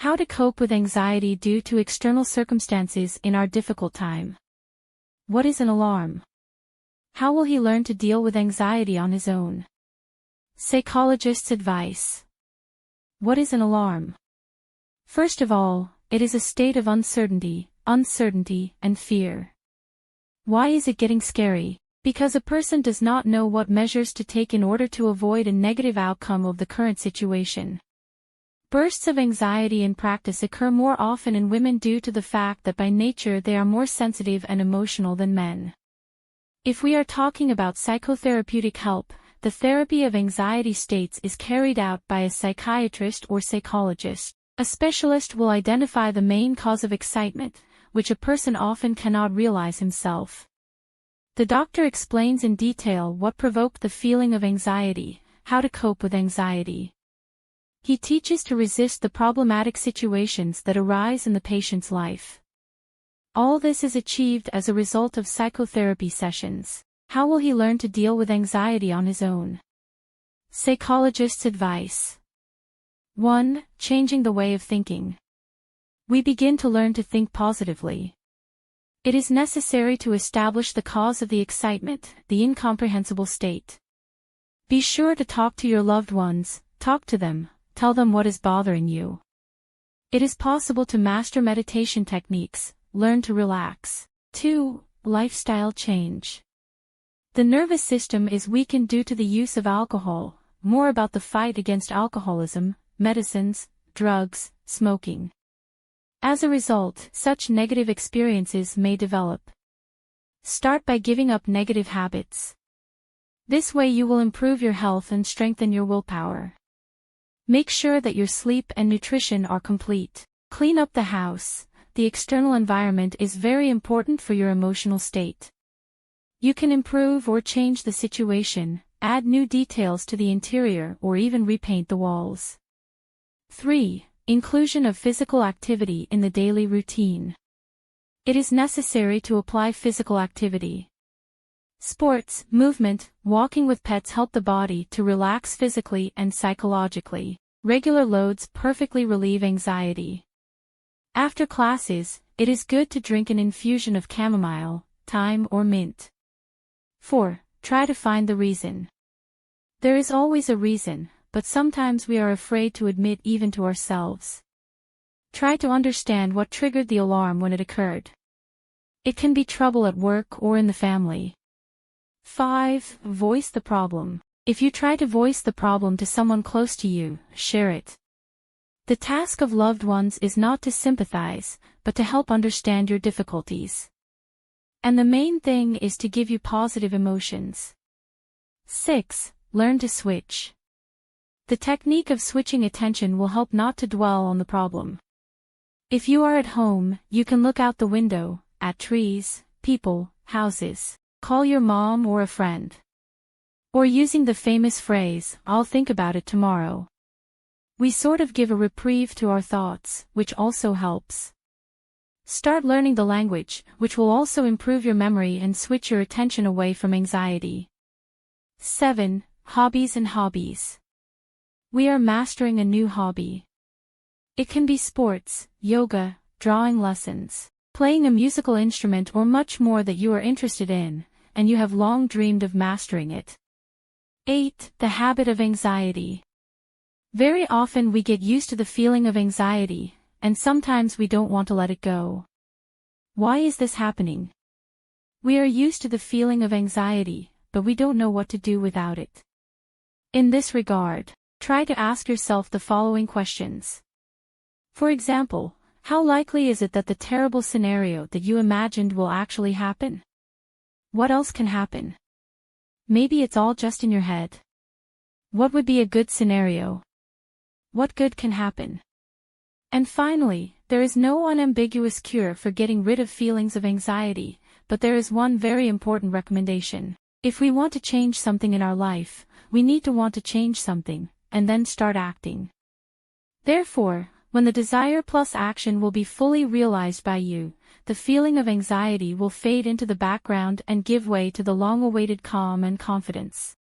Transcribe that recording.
How to cope with anxiety due to external circumstances in our difficult time. What is an alarm? How will he learn to deal with anxiety on his own? Psychologist's advice. What is an alarm? First of all, it is a state of uncertainty, and fear. Why is it getting scary? Because a person does not know what measures to take in order to avoid a negative outcome of the current situation. Bursts of anxiety in practice occur more often in women due to the fact that by nature they are more sensitive and emotional than men. If we are talking about psychotherapeutic help, the therapy of anxiety states is carried out by a psychiatrist or psychologist. A specialist will identify the main cause of excitement, which a person often cannot realize himself. The doctor explains in detail what provoked the feeling of anxiety, how to cope with anxiety. He teaches to resist the problematic situations that arise in the patient's life. All this is achieved as a result of psychotherapy sessions. How will he learn to deal with anxiety on his own? Psychologist's advice. 1. Changing the way of thinking. We begin to learn to think positively. It is necessary to establish the cause of the excitement, the incomprehensible state. Be sure to talk to your loved ones, talk to them, tell them what is bothering you. It is possible to master meditation techniques, learn to relax. 2. Lifestyle change. The nervous system is weakened due to the use of alcohol. More about the fight against alcoholism, medicines, drugs, smoking. As a result, such negative experiences may develop. Start by giving up negative habits. This way you will improve your health and strengthen your willpower. Make sure that your sleep and nutrition are complete. Clean up the house. The external environment is very important for your emotional state. You can improve or change the situation, add new details to the interior or even repaint the walls. 3. Inclusion of physical activity in the daily routine. It is necessary to apply physical activity. Sports, movement, walking with pets help the body to relax physically and psychologically. Regular loads perfectly relieve anxiety. After classes, it is good to drink an infusion of chamomile, thyme or mint. 4. Try to find the reason. There is always a reason, but sometimes we are afraid to admit even to ourselves. Try to understand what triggered the alarm when it occurred. It can be trouble at work or in the family. 5. Voice the problem. If you try to voice the problem to someone close to you, share it. The task of loved ones is not to sympathize, but to help understand your difficulties. And the main thing is to give you positive emotions. 6. Learn to switch. The technique of switching attention will help not to dwell on the problem. If you are at home, you can look out the window, at trees, people, houses. Call your mom or a friend. Or using the famous phrase, "I'll think about it tomorrow." We sort of give a reprieve to our thoughts, which also helps. Start learning the language, which will also improve your memory and switch your attention away from anxiety. 7. Hobbies and hobbies. We are mastering a new hobby. It can be sports, yoga, drawing lessons, playing a musical instrument or much more that you are interested in, and you have long dreamed of mastering it. 8. The habit of anxiety. Very often we get used to the feeling of anxiety, and sometimes we don't want to let it go. Why is this happening? We are used to the feeling of anxiety, but we don't know what to do without it. In this regard, try to ask yourself the following questions. For example, how likely is it that the terrible scenario that you imagined will actually happen? What else can happen? Maybe it's all just in your head. What would be a good scenario? What good can happen? And finally, there is no unambiguous cure for getting rid of feelings of anxiety, but there is one very important recommendation. If we want to change something in our life, we need to want to change something, and then start acting. Therefore, when the desire plus action will be fully realized by you, the feeling of anxiety will fade into the background and give way to the long-awaited calm and confidence.